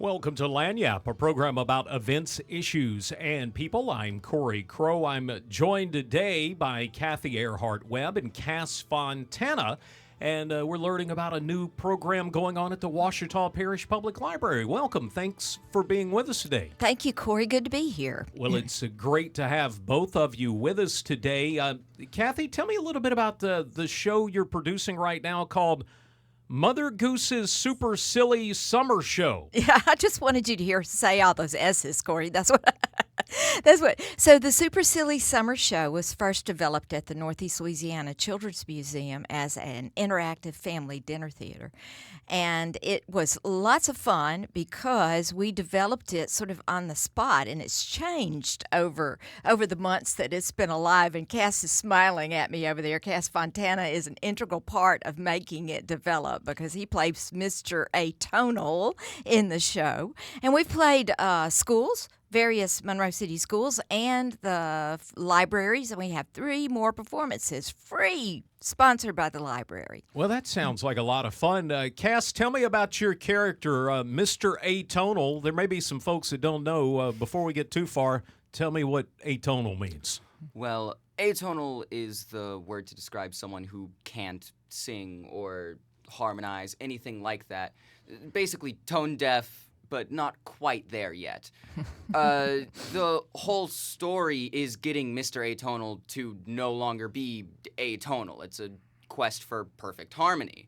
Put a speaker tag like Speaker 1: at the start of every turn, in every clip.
Speaker 1: Welcome to Lagniappe, a program about events, issues, and people. I'm Cory Crowe. I'm joined today by Cathy, Airhart, Webb, and Fontana. And we're learning about a new program going on at the Ouachita Parish Public Library. Welcome. Thanks for being with us today.
Speaker 2: Thank you, Cory. Good to be here.
Speaker 1: Well, it's great to have both of you with us today. Cathy, tell me a little bit about the show you're producing right now called Mother Goose's Super Silly Summer Show.
Speaker 2: Yeah, I just wanted you to hear say all those S's, Cory. That's what. So the Super Silly Summer Show was first developed at the Northeast Louisiana Children's Museum as an interactive family dinner theater. And it was lots of fun because we developed it sort of on the spot, and it's changed over the months that it's been alive. And Cass is smiling at me over there. Cass Fontana is an integral part of making it develop because he plays Mr. Atonal in the show. And we've played schools, various Monroe City schools, and the libraries, and we have 3 more performances, free, sponsored by the library.
Speaker 1: Well, that sounds like a lot of fun. Cass, tell me about your character, Mr. Atonal. There may be some folks that don't know. Before we get too far, tell me what atonal means.
Speaker 3: Well, atonal is the word to describe someone who can't sing or harmonize, anything like that. Basically tone deaf, but not quite there yet. The whole story is getting Mr. Atonal to no longer be atonal. It's a quest for perfect harmony.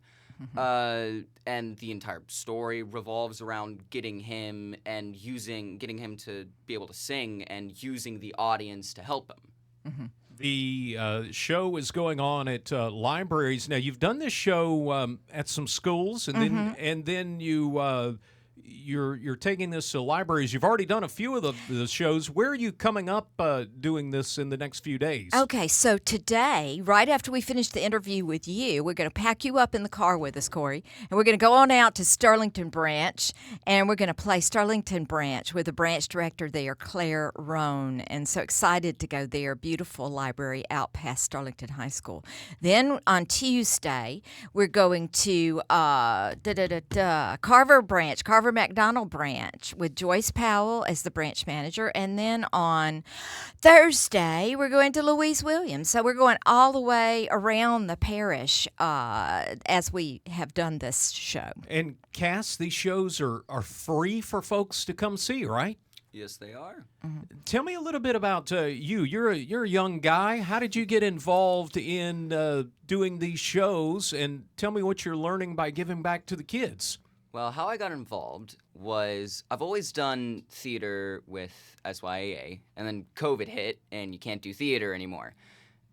Speaker 3: And the entire story revolves around getting him to be able to sing and using the audience to help him.
Speaker 1: The show is going on at libraries. Now, you've done this show at some schools, and then you're taking this to libraries. You've already done a few of the shows. Where are you coming up doing this in the next few days?
Speaker 2: Okay, so today, right after we finish the interview with you, we're going to pack you up in the car with us, Cory, and we're going to go on out to Sterlington Branch, and we're going to play Sterlington Branch with the branch director there, Claire Roan, and so excited to go there. Beautiful library out past Sterlington High School. Then on Tuesday, we're going to Carver McDonald Branch with Joyce Powell as the branch manager. And then on Thursday, we're going to Louise Williams. So we're going all the way around the parish as we have done this show.
Speaker 1: And Cass, these shows are free for folks to come see, right?
Speaker 3: Yes, they are.
Speaker 1: Tell me a little bit about you. You're a young guy. How did you get involved in doing these shows? And tell me what you're learning by giving back to the kids.
Speaker 3: Well, how I got involved was I've always done theater with SYAA, and then COVID hit, and you can't do theater anymore.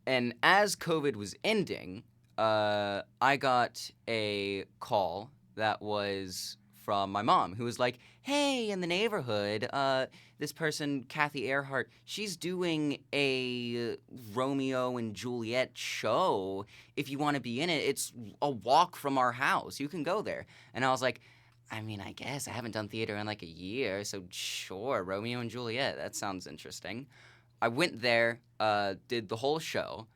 Speaker 3: And as COVID was ending, I got a call that was from my mom, who was like, hey, in the neighborhood, this person, Cathy Airhart, she's doing a Romeo and Juliet show. If you want to be in it, it's a walk from our house. You can go there. And I was like, I mean, I guess I haven't done theater in like a year, so sure, Romeo and Juliet, that sounds interesting. I went there, did the whole show,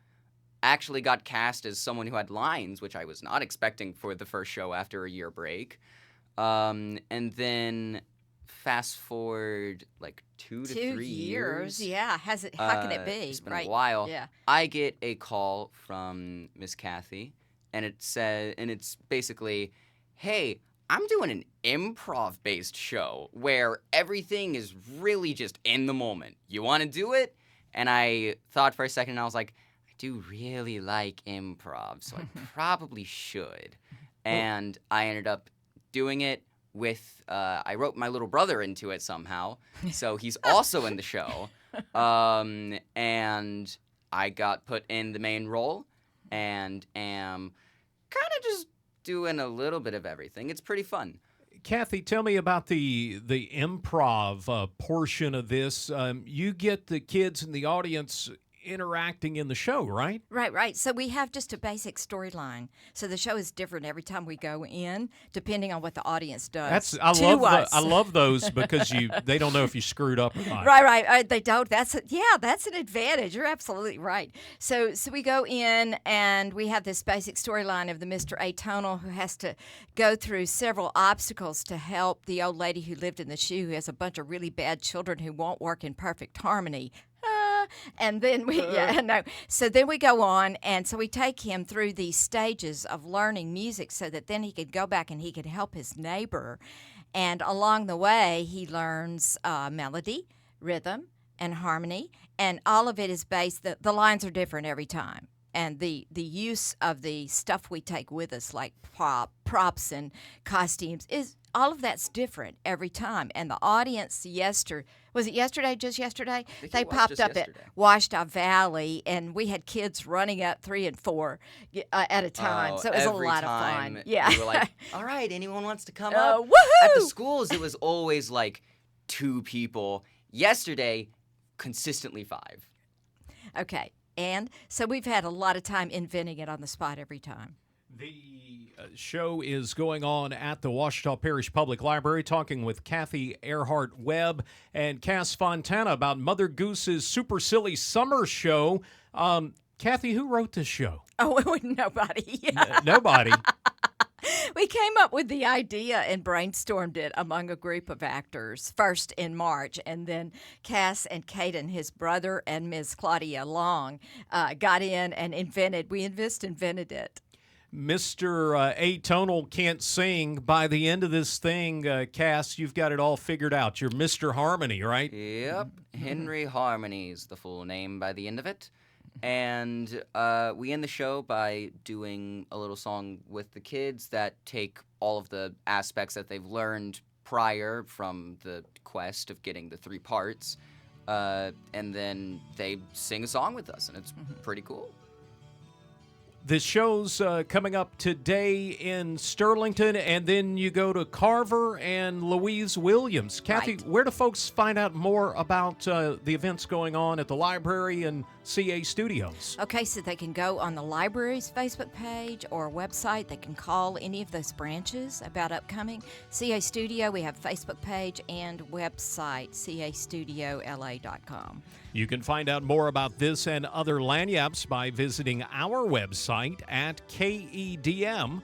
Speaker 3: actually got cast as someone who had lines, which I was not expecting for the first show after a year break. And then fast forward like 2 to 3 years.
Speaker 2: Yeah, how can it be?
Speaker 3: It's been
Speaker 2: right?
Speaker 3: a while.
Speaker 2: Yeah.
Speaker 3: I get a call from Miss Cathy, and it's basically, hey, I'm doing an improv-based show where everything is really just in the moment. You want to do it? And I thought for a second, and I was like, I do really like improv, so I probably should. And I ended up doing it with, I wrote my little brother into it somehow, so he's also in the show. And I got put in the main role and am kind of just doing a little bit of everything. It's pretty fun.
Speaker 1: Cathy, tell me about the improv portion of this. You get the kids in the audience interacting in the show, right?
Speaker 2: Right. So we have just a basic storyline. So the show is different every time we go in, depending on what the audience does.
Speaker 1: I love those because they don't know if you screwed up or not.
Speaker 2: Right. They don't. That's an advantage. You're absolutely right. So we go in and we have this basic storyline of the Mr. Atonal who has to go through several obstacles to help the old lady who lived in the shoe, who has a bunch of really bad children who won't work in perfect harmony. And then So then we go on, and so we take him through these stages of learning music so that then he could go back and he could help his neighbor. And along the way, he learns melody, rhythm, and harmony, and all of it is based. The lines are different every time. And the use of the stuff we take with us, like props and costumes, all of that's different every time. And the audience was it yesterday, just yesterday? They popped up at Ouachita Valley, and we had kids running up 3 and 4 at a time. So it was a lot of fun. Yeah.
Speaker 3: We were like, all right, anyone wants to come up?
Speaker 2: Woohoo!
Speaker 3: At the schools, it was always like 2 people. Yesterday, consistently 5.
Speaker 2: Okay. And so we've had a lot of time inventing it on the spot every time.
Speaker 1: The show is going on at the Ouachita Parish Public Library, talking with Cathy Airhart Webb and Cass Fontana about Mother Goose's Super Silly Summer Show. Cathy, who wrote this show?
Speaker 2: Oh, nobody.
Speaker 1: Nobody.
Speaker 2: We came up with the idea and brainstormed it among a group of actors, first in March, and then Cass and Caden, his brother, and Ms. Claudia Long got in and invented it.
Speaker 1: Mr. Atonal can't sing. By the end of this thing, Cass, you've got it all figured out. You're Mr. Harmony, right?
Speaker 3: Yep. Henry Harmony's the full name by the end of it. And we end the show by doing a little song with the kids that take all of the aspects that they've learned prior from the quest of getting the 3 parts, and then they sing a song with us, and it's pretty cool.
Speaker 1: The show's coming up today in Sterlington, and then you go to Carver and Louise Williams. Cathy,
Speaker 2: Right.
Speaker 1: Where do folks find out more about the events going on at the library and CA Studios?
Speaker 2: Okay, so they can go on the library's Facebook page or website. They can call any of those branches about upcoming. CA Studio, we have Facebook page and website, castudiolaA.com.
Speaker 1: You can find out more about this and other Lagniappes by visiting our website at KEDM.org.